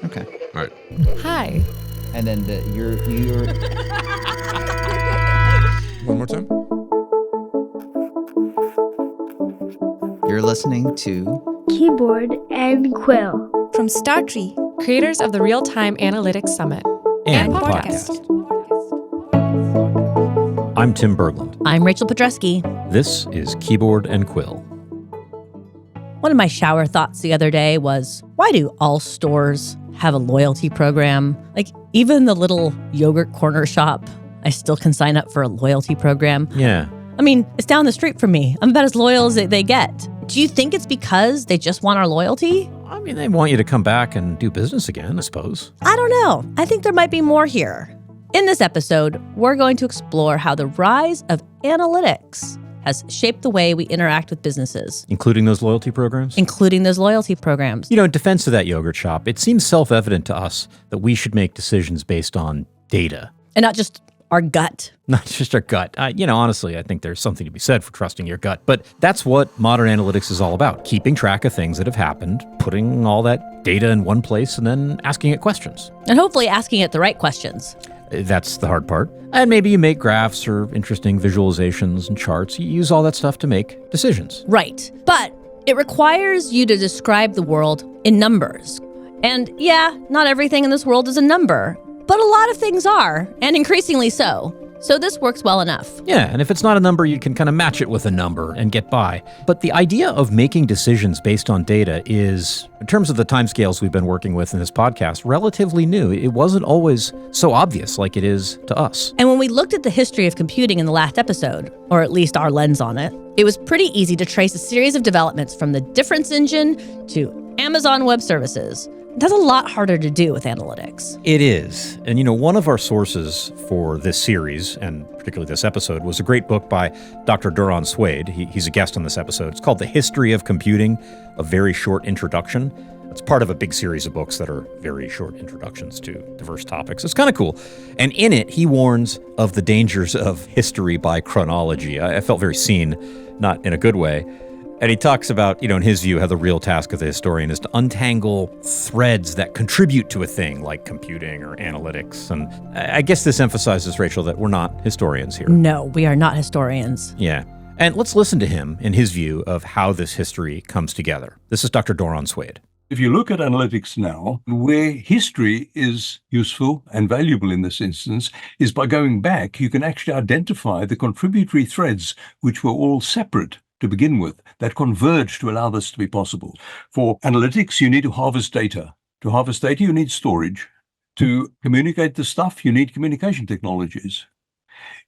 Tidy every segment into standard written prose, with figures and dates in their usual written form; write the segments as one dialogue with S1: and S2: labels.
S1: Okay.
S2: All right.
S3: Hi.
S1: And then you're
S2: One more time.
S1: you're listening to
S4: Keyboard and Quill.
S3: From StarTree, creators of the Real-Time Analytics Summit.
S2: And
S3: podcast.
S2: I'm Tim Berglund.
S5: I'm Rachel Pedreschi.
S2: This is Keyboard and Quill.
S5: One of my shower thoughts the other day was, why do all stores have a loyalty program? Like, even the little yogurt corner shop, I still can sign up for a loyalty program.
S2: Yeah.
S5: I mean, it's down the street from me. I'm about as loyal as they get. Do you think it's because they just want our loyalty?
S2: I mean, they want you to come back and do business again, I suppose.
S5: I don't know. I think there might be more here. In this episode, we're going to explore how the rise of analytics has shaped the way we interact with businesses.
S2: Including those loyalty programs?
S5: Including those loyalty programs.
S2: You know, in defense of that yogurt shop, it seems self-evident to us that we should make decisions based on data.
S5: And not just our gut.
S2: Not just our gut. Honestly, I think there's something to be said for trusting your gut. But that's what modern analytics is all about. Keeping track of things that have happened, putting all that data in one place, and then asking it questions.
S5: And hopefully asking it the right questions.
S2: That's the hard part. And maybe you make graphs or interesting visualizations and charts. You use all that stuff to make decisions.
S5: Right. But it requires you to describe the world in numbers. And yeah, not everything in this world is a number, but a lot of things are, and increasingly so. So this works well enough.
S2: Yeah, and if it's not a number, you can kind of match it with a number and get by. But the idea of making decisions based on data is, in terms of the timescales we've been working with in this podcast, relatively new. It wasn't always so obvious like it is to us.
S5: And when we looked at the history of computing in the last episode, or at least our lens on it, it was pretty easy to trace a series of developments from the difference engine to Amazon Web Services. That's a lot harder to do with analytics.
S2: It is. And one of our sources for this series, and particularly this episode, was a great book by Dr. Doron Swade. He's a guest on this episode. It's called The History of Computing, A Very Short Introduction. It's part of a big series of books that are very short introductions to diverse topics. It's kind of cool. And in it, he warns of the dangers of history by chronology. I felt very seen, not in a good way. And he talks about, in his view, how the real task of the historian is to untangle threads that contribute to a thing like computing or analytics. And I guess this emphasizes, Rachel, that we're not historians here.
S5: No, we are not historians.
S2: Yeah. And let's listen to him in his view of how this history comes together. This is Dr. Doron Swade.
S6: If you look at analytics now, where history is useful and valuable in this instance is by going back, you can actually identify the contributory threads which were all separate to begin with, that converge to allow this to be possible. For analytics, you need to harvest data. To harvest data, you need storage. To communicate the stuff, you need communication technologies.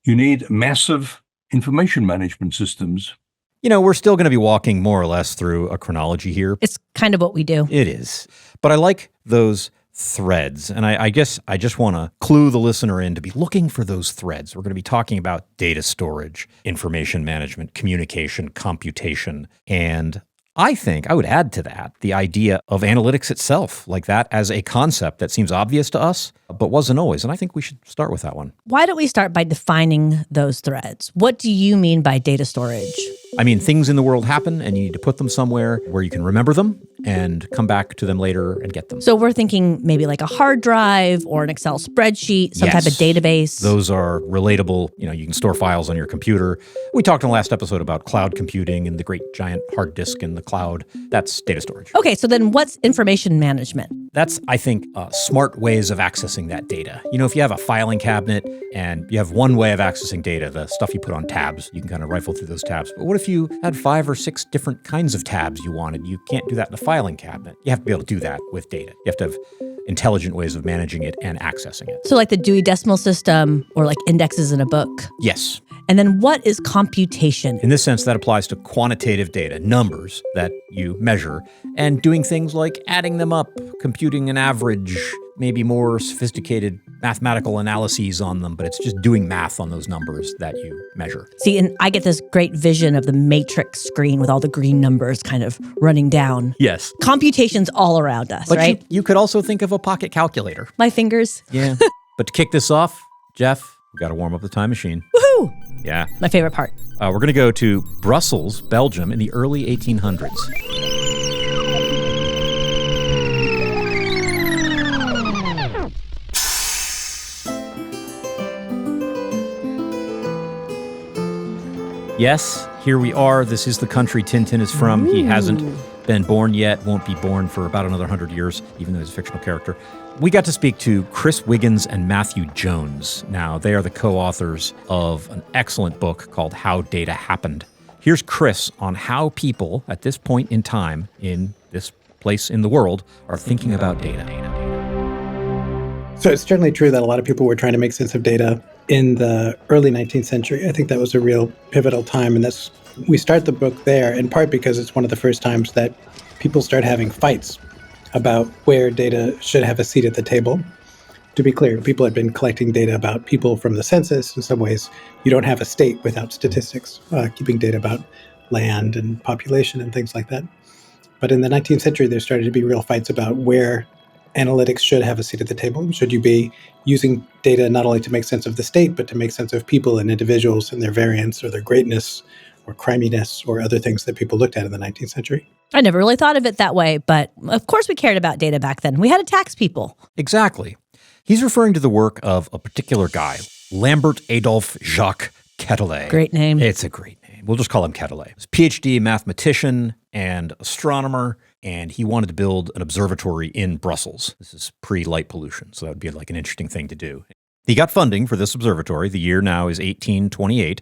S6: You need massive information management systems.
S2: We're still going to be walking more or less through a chronology here.
S5: It's kind of what we do.
S2: It is. But I like those threads. And I guess I just want to clue the listener in to be looking for those threads. We're going to be talking about data storage, information management, communication, computation, and I think I would add to that the idea of analytics itself, like that as a concept that seems obvious to us, but wasn't always. And I think we should start with that one.
S5: Why don't we start by defining those threads? What do you mean by data storage?
S2: I mean, things in the world happen and you need to put them somewhere where you can remember them and come back to them later and get them.
S5: So we're thinking maybe like a hard drive or an Excel spreadsheet, some type of database.
S2: Those are relatable. You can store files on your computer. We talked in the last episode about cloud computing and the great giant hard disk in the cloud. That's data storage.
S5: Okay, so then what's information management?
S2: That's, I think, smart ways of accessing that data. If you have a filing cabinet and you have one way of accessing data, the stuff you put on tabs, you can kind of rifle through those tabs. But what if you had 5 or 6 different kinds of tabs you wanted? You can't do that in a filing cabinet. You have to be able to do that with data. You have to have intelligent ways of managing it and accessing it.
S5: So like the Dewey Decimal System or like indexes in a book?
S2: Yes.
S5: And then what is computation?
S2: In this sense, that applies to quantitative data, numbers that you measure, and doing things like adding them up, computing an average, maybe more sophisticated mathematical analyses on them, but it's just doing math on those numbers that you measure.
S5: See, and I get this great vision of the matrix screen with all the green numbers kind of running down.
S2: Yes.
S5: Computation's all around us,
S2: but
S5: right?
S2: You could also think of a pocket calculator.
S5: My fingers.
S2: Yeah. But to kick this off, Jeff, we've got to warm up the time machine.
S5: Woohoo!
S2: Yeah.
S5: My favorite part.
S2: We're going to go to Brussels, Belgium in the early 1800s. Yes, here we are. This is the country Tintin is from. He hasn't been born yet, won't be born for about another 100 years, even though he's a fictional character. We got to speak to Chris Wiggins and Matthew Jones. Now, they are the co-authors of an excellent book called How Data Happened. Here's Chris on how people at this point in time in this place in the world are thinking about data.
S7: So it's certainly true that a lot of people were trying to make sense of data in the early 19th century. I think that was a real pivotal time, and we start the book there in part because it's one of the first times that people start having fights about where data should have a seat at the table. To be clear, people had been collecting data about people from the census. In some ways, you don't have a state without statistics, keeping data about land and population and things like that. But in the 19th century, there started to be real fights about where analytics should have a seat at the table. Should you be using data not only to make sense of the state, but to make sense of people and individuals and their variance or their greatness or criminess or other things that people looked at in the 19th century?
S5: I never really thought of it that way, but of course we cared about data back then. We had to tax people.
S2: Exactly. He's referring to the work of a particular guy, Lambert Adolphe Jacques Quetelet.
S5: Great name.
S2: It's a great name. We'll just call him Quetelet. He's a PhD mathematician and astronomer, and he wanted to build an observatory in Brussels. This is pre-light pollution, so that would be like an interesting thing to do. He got funding for this observatory. The year now is 1828,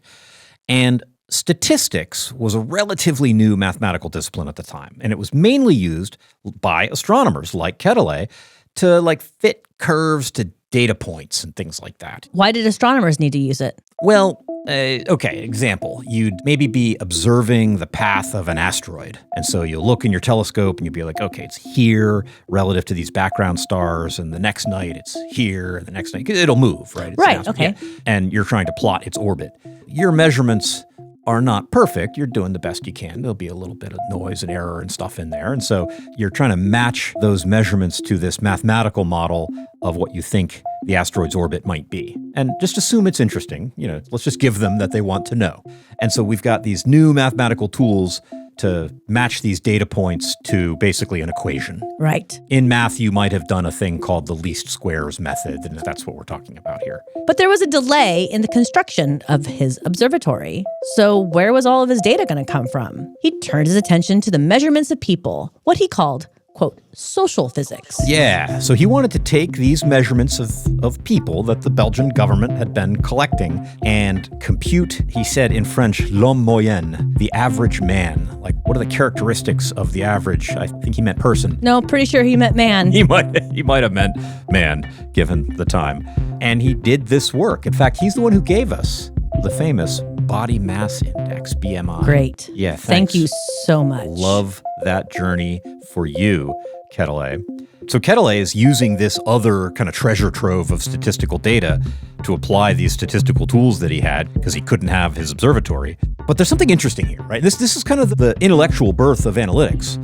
S2: and statistics was a relatively new mathematical discipline at the time, and it was mainly used by astronomers like Quetelet to fit curves to data points and things like that.
S5: Why did astronomers need to use it?
S2: Well, okay, example. You'd maybe be observing the path of an asteroid. And so you'll look in your telescope and you'll be like, okay, it's here relative to these background stars. And the next night it's here. And the next night, 'cause it'll move, right? It's an
S5: Right,
S2: asteroid.
S5: okay.
S2: Yeah. And you're trying to plot its orbit. Your measurements are not perfect. You're doing the best you can. There'll be a little bit of noise and error and stuff in there. And so you're trying to match those measurements to this mathematical model of what you think the asteroid's orbit might be. And just assume it's interesting. Let's just give them that they want to know. And so we've got these new mathematical tools to match these data points to basically an equation.
S5: Right.
S2: In math, you might have done a thing called the least squares method, and that's what we're talking about here.
S5: But there was a delay in the construction of his observatory. So where was all of his data going to come from? He turned his attention to the measurements of people, what he called, quote, social physics.
S2: Yeah, so he wanted to take these measurements of people that the Belgian government had been collecting and compute, he said in French, l'homme moyen, the average man. Like, what are the characteristics of the average? I think he meant person.
S5: No, pretty sure he meant man.
S2: He might have meant man, given the time. And he did this work. In fact, he's the one who gave us the famous body mass index, BMI.
S5: Great.
S2: Yeah,
S5: Thank
S2: thanks.
S5: you so much.
S2: Love that journey for you, Quetelet. So Quetelet is using this other kind of treasure trove of statistical data to apply these statistical tools that he had because he couldn't have his observatory. But there's something interesting here, right? This is kind of the intellectual birth of analytics.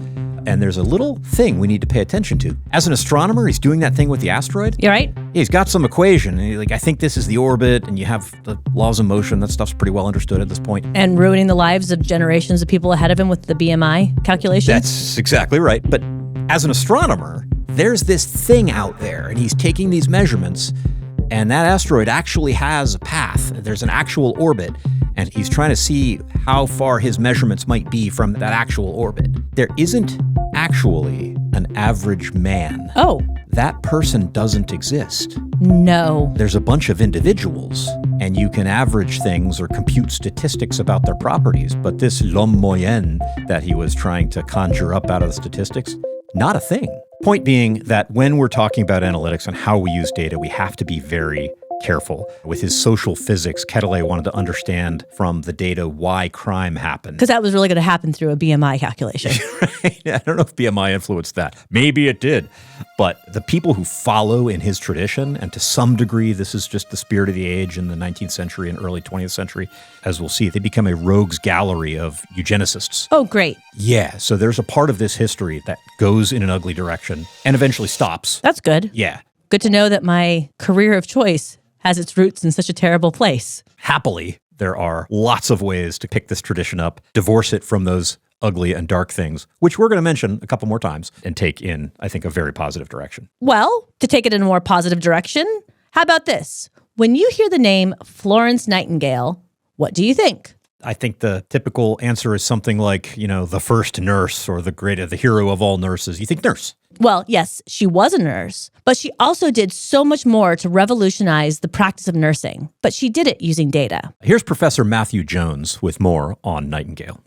S2: And there's a little thing we need to pay attention to. As an astronomer, he's doing that thing with the asteroid.
S5: You right?
S2: He's got some equation. And I think this is the orbit, and you have the laws of motion. That stuff's pretty well understood at this point.
S5: And ruining the lives of generations of people ahead of him with the BMI calculations?
S2: That's exactly right. But as an astronomer, there's this thing out there, and he's taking these measurements, and that asteroid actually has a path. There's an actual orbit, and he's trying to see how far his measurements might be from that actual orbit. There isn't actually an average man.
S5: Oh.
S2: That person doesn't exist.
S5: No.
S2: There's a bunch of individuals, and you can average things or compute statistics about their properties, but this l'homme moyen that he was trying to conjure up out of the statistics, not a thing. Point being that when we're talking about analytics and how we use data, we have to be very careful. With his social physics, Quetelet wanted to understand from the data why crime happened.
S5: Because that was really going to happen through a BMI calculation.
S2: Right? I don't know if BMI influenced that. Maybe it did. But the people who follow in his tradition, and to some degree, this is just the spirit of the age in the 19th century and early 20th century, as we'll see, they become a rogues gallery of eugenicists.
S5: Oh, great.
S2: Yeah, so there's a part of this history that goes in an ugly direction and eventually stops.
S5: That's good.
S2: Yeah.
S5: Good to know that my career of choice has its roots in such a terrible place.
S2: Happily, there are lots of ways to pick this tradition up, divorce it from those ugly and dark things, which we're going to mention a couple more times, and take in, I think, a very positive direction.
S5: Well, to take it in a more positive direction, how about this? When you hear the name Florence Nightingale, what do you think?
S2: I think the typical answer is something like, the first nurse or the hero of all nurses. You think nurse.
S5: Well, yes, she was a nurse, but she also did so much more to revolutionize the practice of nursing. But she did it using data.
S2: Here's Professor Matthew Jones with more on Nightingale.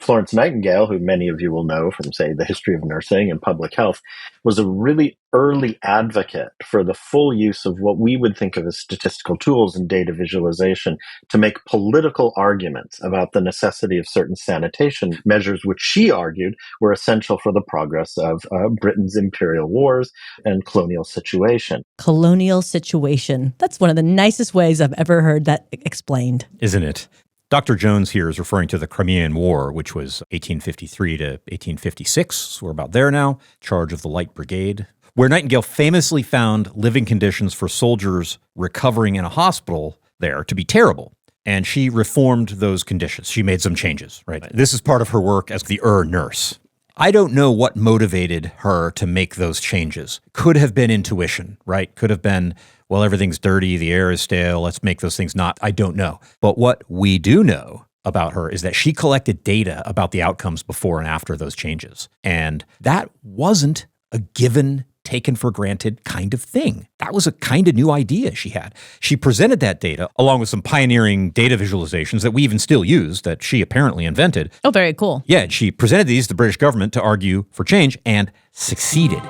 S8: Florence Nightingale, who many of you will know from, say, the history of nursing and public health, was a really early advocate for the full use of what we would think of as statistical tools and data visualization to make political arguments about the necessity of certain sanitation measures, which she argued were essential for the progress of Britain's imperial wars and colonial situation.
S5: Colonial situation. That's one of the nicest ways I've ever heard that explained.
S2: Isn't it? Dr. Jones here is referring to the Crimean War, which was 1853 to 1856. So we're about there now. Charge of the Light Brigade, where Nightingale famously found living conditions for soldiers recovering in a hospital there to be terrible. And she reformed those conditions. She made some changes, right? This is part of her work as the nurse. I don't know what motivated her to make those changes. Could have been intuition, right? Could have been, well, everything's dirty, the air is stale, let's make those things not. I don't know. But what we do know about her is that she collected data about the outcomes before and after those changes. And that wasn't a given, taken for granted kind of thing. That was a kind of new idea she had. She presented that data along with some pioneering data visualizations that we even still use that she apparently invented.
S5: Oh, very cool.
S2: Yeah, she presented these to the British government to argue for change and succeeded.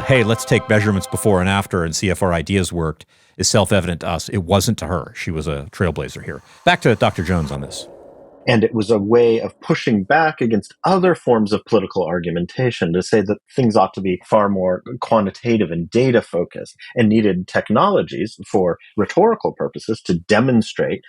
S2: Hey, let's take measurements before and after and see if our ideas worked is self-evident to us. It wasn't to her. She was a trailblazer here. Back to Dr. Jones on this.
S8: And it was a way of pushing back against other forms of political argumentation to say that things ought to be far more quantitative and data focused and needed technologies for rhetorical purposes to demonstrate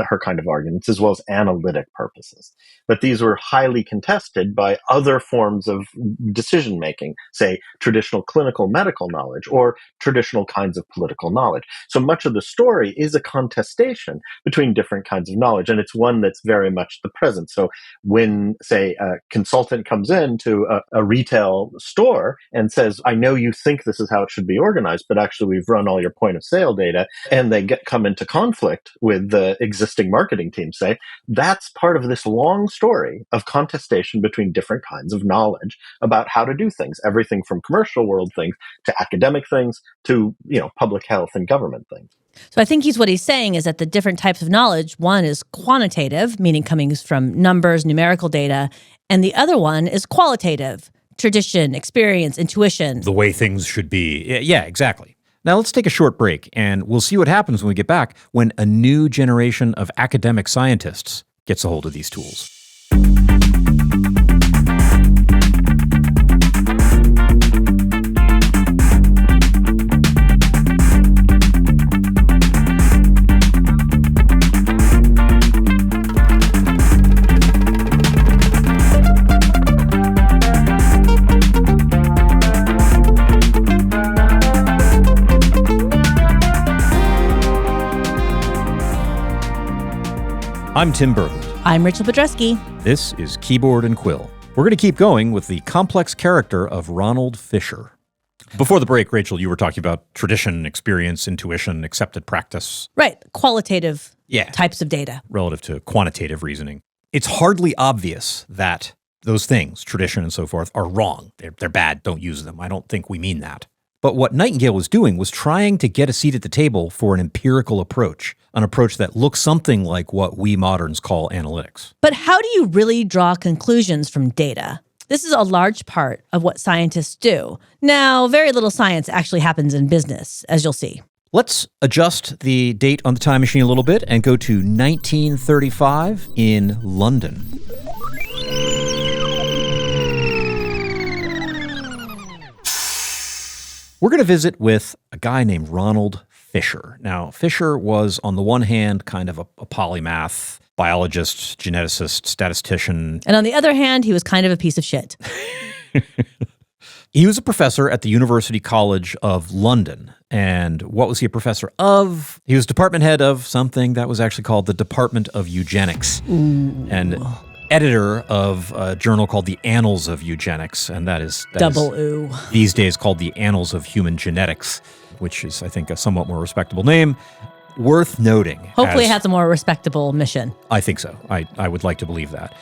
S8: her kind of arguments as well as analytic purposes. But these were highly contested by other forms of decision making, say traditional clinical medical knowledge or traditional kinds of political knowledge. So much of the story is a contestation between different kinds of knowledge, and it's one that's very much the present. So when, say, a consultant comes into a retail store and says, I know you think this is how it should be organized, but actually we've run all your point of sale data, and they come into conflict with the existing marketing team, say, that's part of this long story of contestation between different kinds of knowledge about how to do things, everything from commercial world things to academic things to, public health and government things.
S5: So I think what he's saying is that the different types of knowledge, one is quantitative, meaning coming from numbers, numerical data, and the other one is qualitative, tradition, experience, intuition.
S2: The way things should be. Yeah, exactly. Now let's take a short break, and we'll see what happens when we get back when a new generation of academic scientists gets a hold of these tools. I'm Tim Berglund.
S5: I'm Rachel Pedreschi.
S2: This is Keyboard and Quill. We're going to keep going with the complex character of Ronald Fisher. Before the break, Rachel, you were talking about tradition, experience, intuition, accepted practice.
S5: Right, qualitative types of data.
S2: Relative to quantitative reasoning. It's hardly obvious that those things, tradition and so forth, are wrong. They're bad, don't use them. I don't think we mean that. But what Nightingale was doing was trying to get a seat at the table for an empirical approach, an approach that looks something like what we moderns call analytics.
S5: But how do you really draw conclusions from data? This is a large part of what scientists do. Now, very little science actually happens in business, as you'll see.
S2: Let's adjust the date on the time machine a little bit and go to 1935 in London. We're going to visit with a guy named Ronald Fisher. Now, Fisher was, on the one hand, kind of a polymath, biologist, geneticist, statistician.
S5: And on the other hand, he was kind of a piece of shit.
S2: He was a professor at the University College of London. And what was he a professor of? He was department head of something that was actually called the Department of Eugenics.
S5: Ooh.
S2: And editor of a journal called the Annals of Eugenics, and that is these days called the Annals of Human Genetics, which is, I think, a somewhat more respectable name. worth noting.
S5: Hopefully it has a more respectable mission.
S2: I think so. I would like to believe that.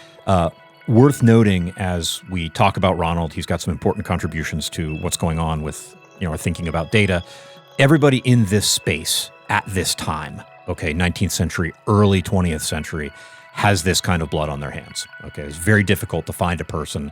S2: Worth noting as we talk about Ronald, he's got some important contributions to what's going on with, our thinking about data. Everybody in this space at this time, 19th century, early 20th century, has this kind of blood on their hands. It's very difficult to find a person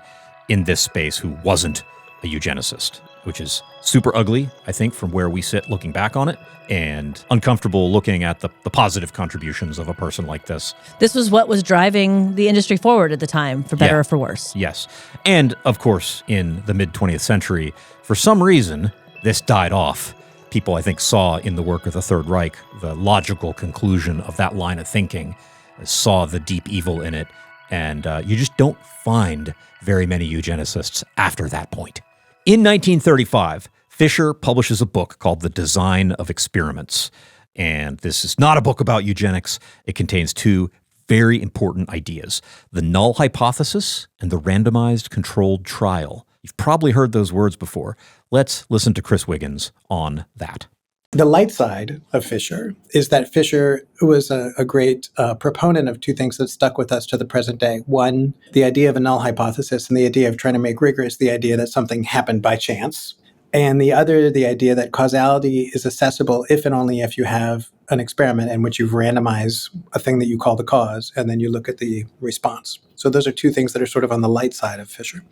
S2: in this space who wasn't a eugenicist, which is super ugly, I think, from where we sit looking back on it, and uncomfortable looking at the positive contributions of a person like this.
S5: This was what was driving the industry forward at the time, for better or for worse.
S2: Yes. And, of course, in the mid-20th century, for some reason, this died off. People, I think, saw in the work of the Third Reich the logical conclusion of that line of thinking, saw the deep evil in it, and you just don't find very many eugenicists after that point. In 1935, Fisher publishes a book called The Design of Experiments. And this is not a book about eugenics. It contains two very important ideas: the null hypothesis and the randomized controlled trial. You've probably heard those words before. Let's listen to Chris Wiggins on that.
S7: The light side of Fisher is that Fisher was a great proponent of two things that stuck with us to the present day. One, the idea of a null hypothesis and the idea of trying to make rigorous the idea that something happened by chance. And the other, the idea that causality is accessible if and only if you have an experiment in which you've randomized a thing that you call the cause, and then you look at the response. So those are two things that are sort of on the light side of Fisher.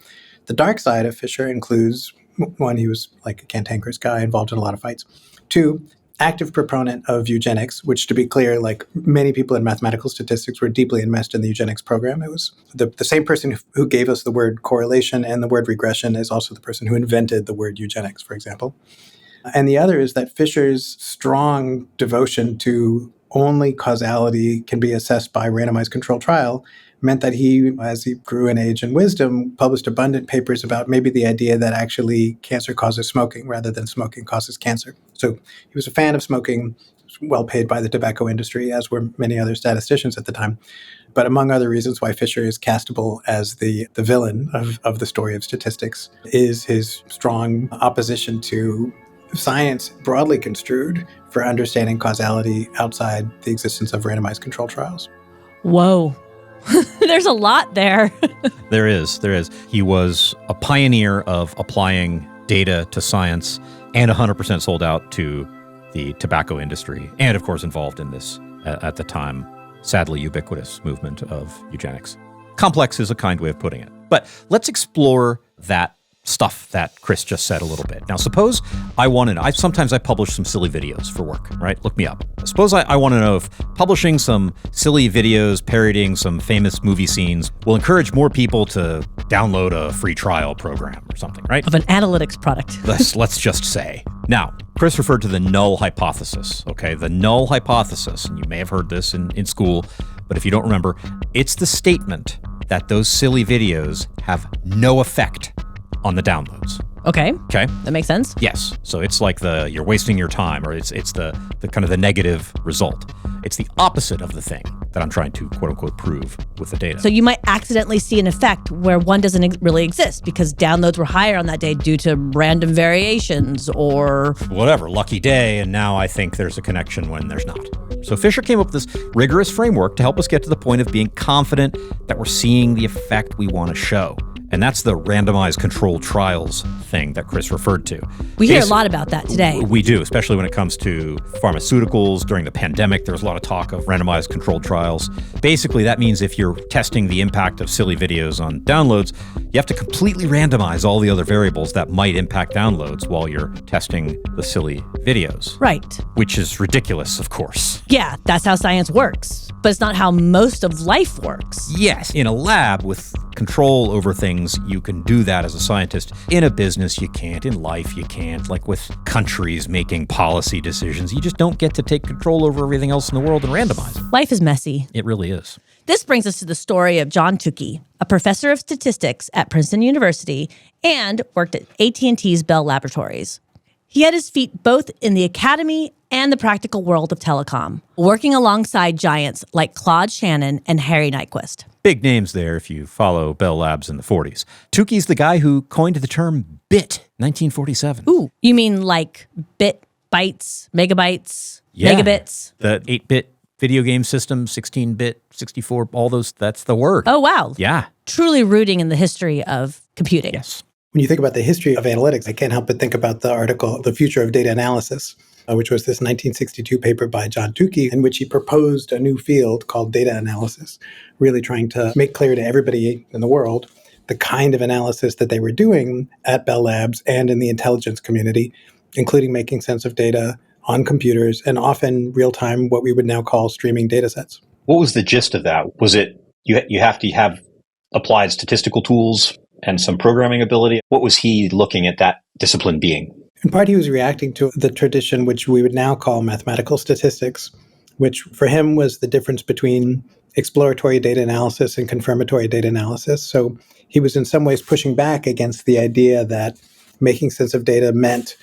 S7: The dark side of Fisher includes, one, he was like a cantankerous guy involved in a lot of fights. Two, active proponent of eugenics, which, to be clear, like many people in mathematical statistics, were deeply enmeshed in the eugenics program. It was the same person who gave us the word correlation and the word regression is also the person who invented the word eugenics, for example. And the other is that Fisher's strong devotion to only causality can be assessed by randomized controlled trial meant that he, as he grew in age and wisdom, published abundant papers about maybe the idea that actually cancer causes smoking rather than smoking causes cancer. So he was a fan of smoking, well paid by the tobacco industry, as were many other statisticians at the time. But among other reasons why Fisher is castable as the villain of the story of statistics is his strong opposition to science broadly construed for understanding causality outside the existence of randomized controlled trials.
S5: Whoa. There's a lot there.
S2: There is. He was a pioneer of applying data to science and 100% sold out to the tobacco industry, and of course involved in this, at the time, sadly ubiquitous movement of eugenics. Complex is a kind way of putting it. But let's explore that stuff that Chris just said a little bit. Now, suppose I want to know, sometimes I publish some silly videos for work, right? Look me up. Suppose I want to know if publishing some silly videos parodying some famous movie scenes will encourage more people to download a free trial program or something, right?
S5: Of an analytics product.
S2: Let's just say. Now, Chris referred to the null hypothesis, okay? The null hypothesis, and you may have heard this in school, but if you don't remember, it's the statement that those silly videos have no effect on the downloads.
S5: Okay.
S2: Okay.
S5: That makes sense.
S2: Yes. So it's like you're wasting your time, or it's the kind of the negative result. It's the opposite of the thing that I'm trying to quote unquote prove with the data.
S5: So you might accidentally see an effect where one doesn't really exist because downloads were higher on that day due to random variations or
S2: whatever, lucky day, and now I think there's a connection when there's not. So Fisher came up with this rigorous framework to help us get to the point of being confident that we're seeing the effect we want to show. And that's the randomized controlled trials thing that Chris referred to.
S5: We hear a lot about that today.
S2: We do, especially when it comes to pharmaceuticals. During the pandemic, there was a lot of talk of randomized controlled trials. Basically, that means if you're testing the impact of silly videos on downloads, you have to completely randomize all the other variables that might impact downloads while you're testing the silly videos.
S5: Right.
S2: Which is ridiculous, of course.
S5: Yeah, that's how science works. But it's not how most of life works.
S2: Yes, in a lab with control over things, you can do that as a scientist. In a business, you can't. In life, you can't. Like with countries making policy decisions, you just don't get to take control over everything else in the world and randomize it.
S5: Life is messy.
S2: It really is.
S5: This brings us to the story of John Tukey, a professor of statistics at Princeton University and worked at AT&T's Bell Laboratories. He had his feet both in the academy and the practical world of telecom, working alongside giants like Claude Shannon and Harry Nyquist.
S2: Big names there if you follow Bell Labs in the 40s. Tukey's the guy who coined the term bit, 1947.
S5: Ooh, you mean like bit bytes, megabytes,
S2: Yeah.
S5: megabits.
S2: The 8-bit video game system, 16-bit, 64, all those, that's the word.
S5: Oh, wow.
S2: Yeah.
S5: Truly rooting in the history of computing.
S2: Yes.
S7: When you think about the history of analytics, I can't help but think about the article, The Future of Data Analysis, which was this 1962 paper by John Tukey, in which he proposed a new field called data analysis, really trying to make clear to everybody in the world the kind of analysis that they were doing at Bell Labs and in the intelligence community, including making sense of data on computers and often real-time, what we would now call streaming data sets.
S9: What was the gist of that? Was it you have to have applied statistical tools and some programming ability? What was he looking at that discipline being?
S7: In part, he was reacting to the tradition which we would now call mathematical statistics, which for him was the difference between exploratory data analysis and confirmatory data analysis. So he was in some ways pushing back against the idea that making sense of data meant,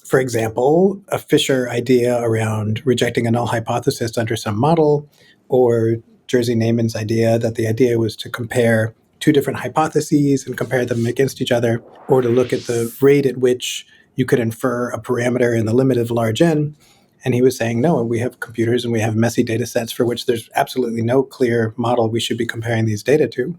S7: for example, a Fisher idea around rejecting a null hypothesis under some model, or Jerzy Neyman's idea that the idea was to compare two different hypotheses and compare them against each other, or to look at the rate at which you could infer a parameter in the limit of large n. And he was saying, no, we have computers and we have messy data sets for which there's absolutely no clear model we should be comparing these data to.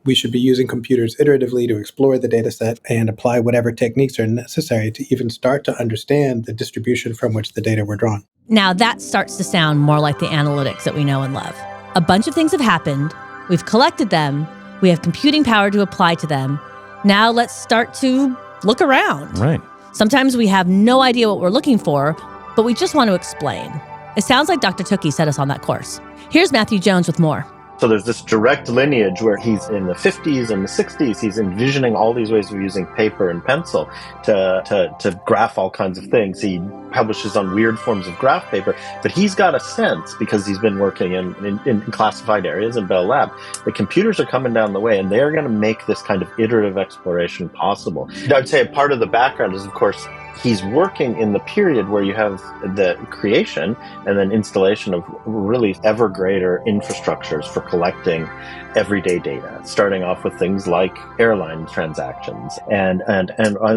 S7: We should be using computers iteratively to explore the data set and apply whatever techniques are necessary to even start to understand the distribution from which the data were drawn.
S5: Now that starts to sound more like the analytics that we know and love. A bunch of things have happened. We've collected them. We have computing power to apply to them. Now let's start to look around.
S2: Right.
S5: Sometimes we have no idea what we're looking for, but we just want to explain. It sounds like Dr. Tukey set us on that course. Here's Matthew Jones with more.
S8: So there's this direct lineage where he's in the 50s and the 60s, he's envisioning all these ways of using paper and pencil to graph all kinds of things. He publishes on weird forms of graph paper, but he's got a sense, because he's been working in classified areas in Bell Lab, the computers are coming down the way and they're going to make this kind of iterative exploration possible. I'd say a part of the background is, of course, he's working in the period where you have the creation and then installation of really ever greater infrastructures for collecting everyday data, starting off with things like airline transactions and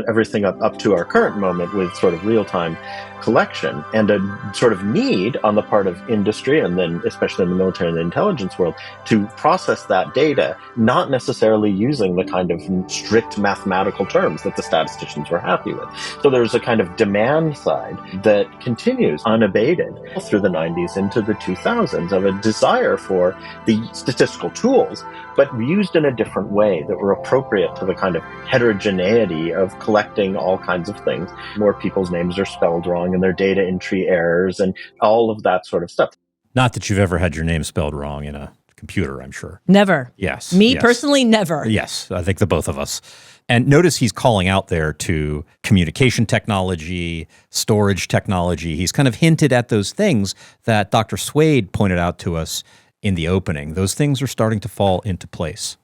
S8: everything up to our current moment with sort of real-time collection, and a sort of need on the part of industry, and then especially in the military and the intelligence world, to process that data, not necessarily using the kind of strict mathematical terms that the statisticians were happy with. So there's a kind of demand side that continues unabated through the 90s into the 2000s of a desire for the statistical tools, but used in a different way that were appropriate to the kind of heterogeneity of collecting all kinds of things. More people's names are spelled wrong and their data entry errors and all of that sort of stuff.
S2: Not that you've ever had your name spelled wrong in a computer, I'm sure.
S5: Never.
S2: Yes.
S5: Me
S2: yes.
S5: personally, never.
S2: Yes, I think the both of us. And notice he's calling out there to communication technology, storage technology. He's kind of hinted at those things that Dr. Swade pointed out to us in the opening. Those things are starting to fall into place.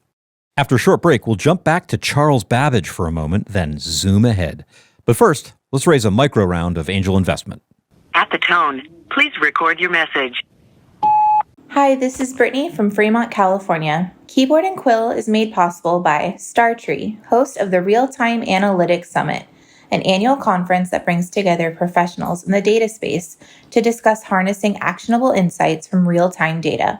S2: After a short break, we'll jump back to Charles Babbage for a moment, then zoom ahead. But first, let's raise a micro round of angel investment.
S10: At the tone, please record your message.
S11: Hi, this is Brittany from Fremont, California. Keyboard and Quill is made possible by StarTree, host of the Real-Time Analytics Summit, an annual conference that brings together professionals in the data space to discuss harnessing actionable insights from real-time data.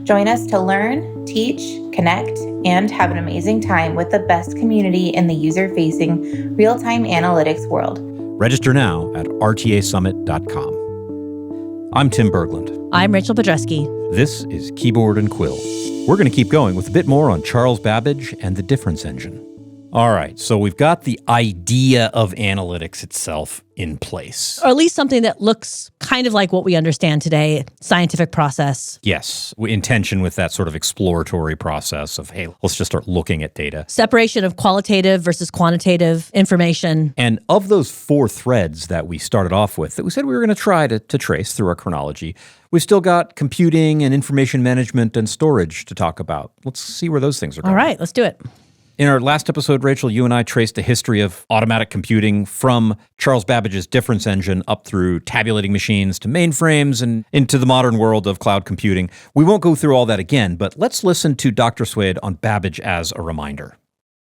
S11: Join us to learn, teach, connect, and have an amazing time with the best community in the user-facing real-time analytics world.
S2: Register now at rtasummit.com. I'm Tim Berglund.
S5: I'm Rachel Pedreschi.
S2: This is Keyboard and Quill. We're going to keep going with a bit more on Charles Babbage and the difference engine. All right, so we've got the idea of analytics itself in place.
S5: Or at least something that looks kind of like what we understand today, scientific process.
S2: Yes, in tension with that sort of exploratory process of, hey, let's just start looking at data.
S5: Separation of qualitative versus quantitative information.
S2: And of those 4 threads that we started off with, that we said we were going to try to trace through our chronology, we've still got computing and information management and storage to talk about. Let's see where those things are going.
S5: All right, let's do it.
S2: In our last episode, Rachel, you and I traced the history of automatic computing from Charles Babbage's difference engine up through tabulating machines to mainframes and into the modern world of cloud computing. We won't go through all that again, but let's listen to Dr. Swade on Babbage as a reminder.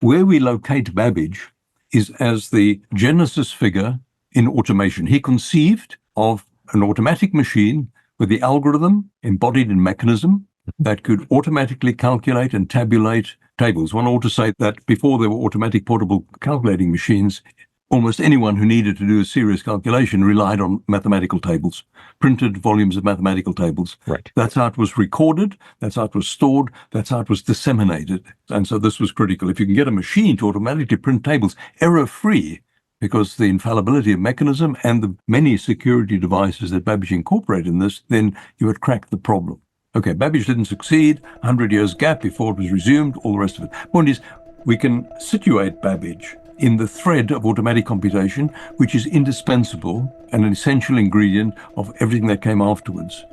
S6: Where we locate Babbage is as the genesis figure in automation. He conceived of an automatic machine with the algorithm embodied in mechanism that could automatically calculate and tabulate tables. One ought to say that before there were automatic portable calculating machines, almost anyone who needed to do a serious calculation relied on mathematical tables, printed volumes of mathematical tables.
S2: Right.
S6: That's how it was recorded, that's how it was stored, that's how it was disseminated. And so this was critical. If you can get a machine to automatically print tables error-free, because the infallibility of mechanism and the many security devices that Babbage incorporated in this, then you had cracked the problem. Okay, Babbage didn't succeed, 100 years gap before it was resumed, all the rest of it. Point is, we can situate Babbage in the thread of automatic computation, which is indispensable and an essential ingredient of everything that came afterwards,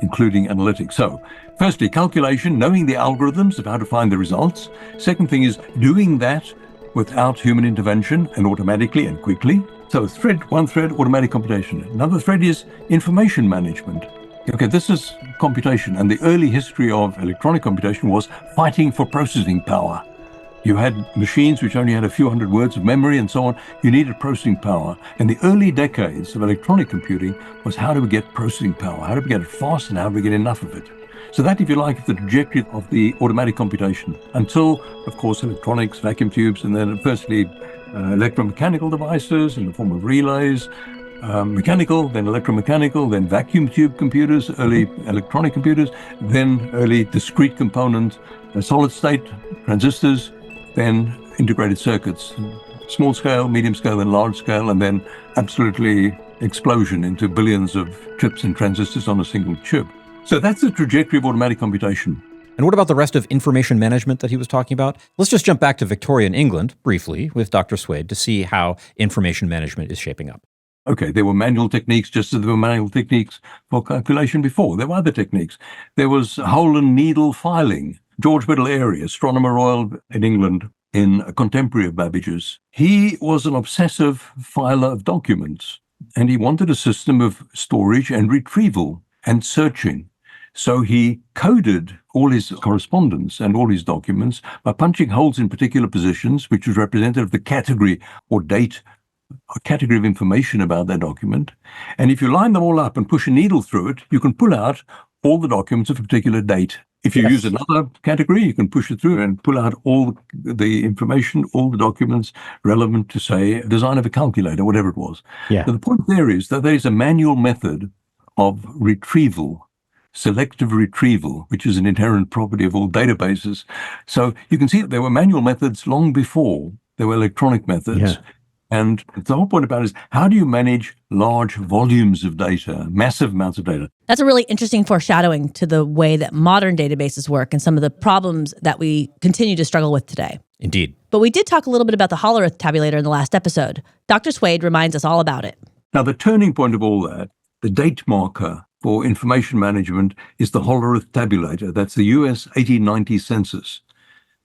S6: including analytics. So, firstly, calculation, knowing the algorithms of how to find the results. Second thing is doing that without human intervention and automatically and quickly. So one thread, automatic computation. Another thread is information management. Okay, this is computation, and the early history of electronic computation was fighting for processing power. You had machines which only had a few hundred words of memory and so on. You needed processing power. And the early decades of electronic computing was how do we get processing power? How do we get it fast and how do we get enough of it? So that, if you like, is the trajectory of the automatic computation until, of course, electronics, vacuum tubes, and then firstly electromechanical devices in the form of relays, mechanical, then electromechanical, then vacuum tube computers, early electronic computers, then early discrete component, solid state transistors, then integrated circuits, small scale, medium scale, and large scale, and then absolutely explosion into billions of chips and transistors on a single chip. So that's the trajectory of automatic computation.
S2: And what about the rest of information management that he was talking about? Let's just jump back to Victorian England briefly with Dr. Swade to see how information management is shaping up.
S6: Okay, there were manual techniques just as there were manual techniques for calculation before. There were other techniques. There was hole and needle filing. George Biddle Airy, Astronomer Royal in England, in a contemporary of Babbage's, he was an obsessive filer of documents, and he wanted a system of storage and retrieval and searching. So he coded all his correspondence and all his documents by punching holes in particular positions, which was representative of the category or date, a category of information about that document. And if you line them all up and push a needle through it, you can pull out all the documents of a particular date. If you use another category, you can push it through and pull out all the information, all the documents relevant to, say, design of a calculator, whatever it was.
S2: Yeah.
S6: So the point there is that there is a manual method of retrieval, selective retrieval, which is an inherent property of all databases. So you can see that there were manual methods long before there were electronic methods.
S2: Yeah.
S6: And the whole point about it is, how do you manage large volumes of data, massive amounts of data?
S5: That's a really interesting foreshadowing to the way that modern databases work and some of the problems that we continue to struggle with today.
S2: Indeed.
S5: But we did talk a little bit about the Hollerith tabulator in the last episode. Dr. Swade reminds us all about it.
S6: Now, the turning point of all that, the date marker for information management, is the Hollerith tabulator. That's the US 1890 census.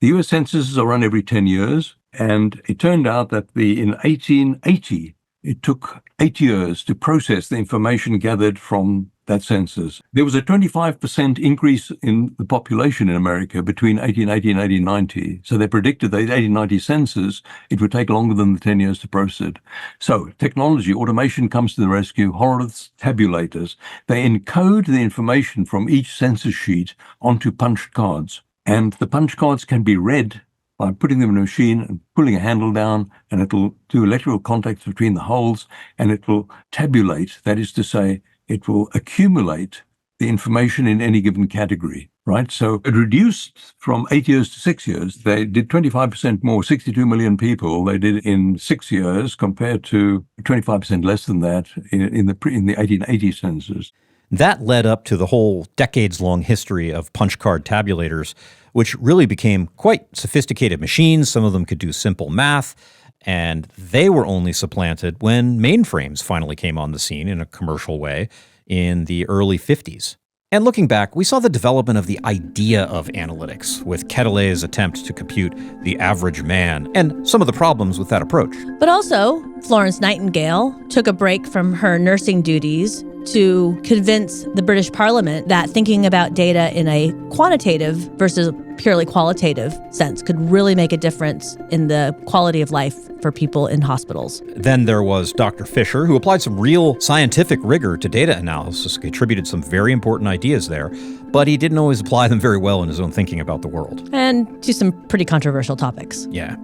S6: The US censuses are run every 10 years. And it turned out that in 1880, it took 8 years to process the information gathered from that census. There was a 25% increase in the population in America between 1880 and 1890. So they predicted that the 1890 census, it would take longer than the 10 years to process it. So technology, automation comes to the rescue. Hollerith's tabulators, they encode the information from each census sheet onto punched cards. And the punch cards can be read by putting them in a machine and pulling a handle down, and it'll do electrical contacts between the holes, and it will tabulate. That is to say, it will accumulate the information in any given category, right? So it reduced from 8 years to 6 years. They did 25% more, 62 million people they did in 6 years compared to 25% less than that in the 1880 census.
S2: That led up to the whole decades-long history of punch card tabulators, which really became quite sophisticated machines. Some of them could do simple math, and they were only supplanted when mainframes finally came on the scene in a commercial way in the early 50s. And looking back, we saw the development of the idea of analytics, with Quetelet's attempt to compute the average man, and some of the problems with that approach.
S5: But also, Florence Nightingale took a break from her nursing duties to convince the British Parliament that thinking about data in a quantitative versus purely qualitative sense could really make a difference in the quality of life for people in hospitals.
S2: Then there was Dr. Fisher, who applied some real scientific rigor to data analysis, contributed some very important ideas there, but he didn't always apply them very well in his own thinking about the world.
S5: And to some pretty controversial topics.
S2: Yeah.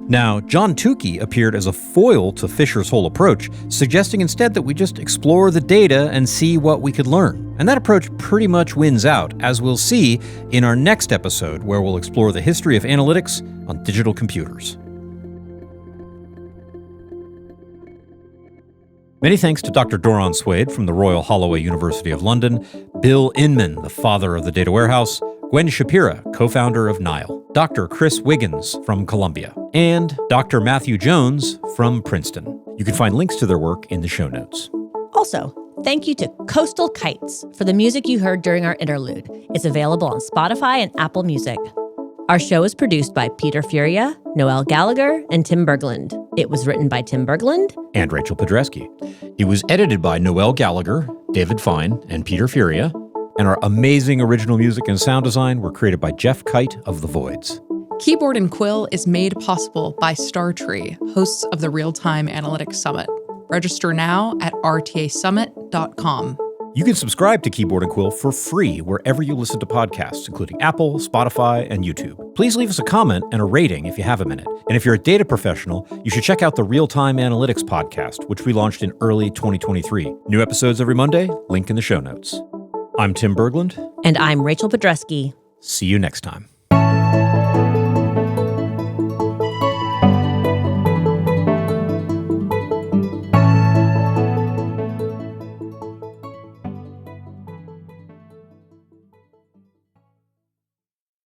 S2: Now, John Tukey appeared as a foil to Fisher's whole approach, suggesting instead that we just explore the data and see what we could learn. And that approach pretty much wins out, as we'll see in our next episode, where we'll explore the history of analytics on digital computers. Many thanks to Dr. Doron Swade from the Royal Holloway University of London, Bill Inmon, the father of the data warehouse, Gwen Shapira, co-founder of Nile, Dr. Chris Wiggins from Columbia, and Dr. Matthew Jones from Princeton. You can find links to their work in the show notes.
S5: Also, thank you to Coastal Kites for the music you heard during our interlude. It's available on Spotify and Apple Music. Our show is produced by Peter Furia, Noelle Gallagher, and Tim Berglund. It was written by Tim Berglund
S2: and Rachel Pedreschi. It was edited by Noelle Gallagher, David Fine, and Peter Furia. And our amazing original music and sound design were created by Jeff Kite of The Voids.
S12: Keyboard and Quill is made possible by StarTree, hosts of the Real-Time Analytics Summit. Register now at rtasummit.com.
S2: You can subscribe to Keyboard and Quill for free wherever you listen to podcasts, including Apple, Spotify, and YouTube. Please leave us a comment and a rating if you have a minute. And if you're a data professional, you should check out the Real-Time Analytics podcast, which we launched in early 2023. New episodes every Monday, link in the show notes. I'm Tim Berglund.
S5: And I'm Rachel Pedreschi.
S2: See you next time.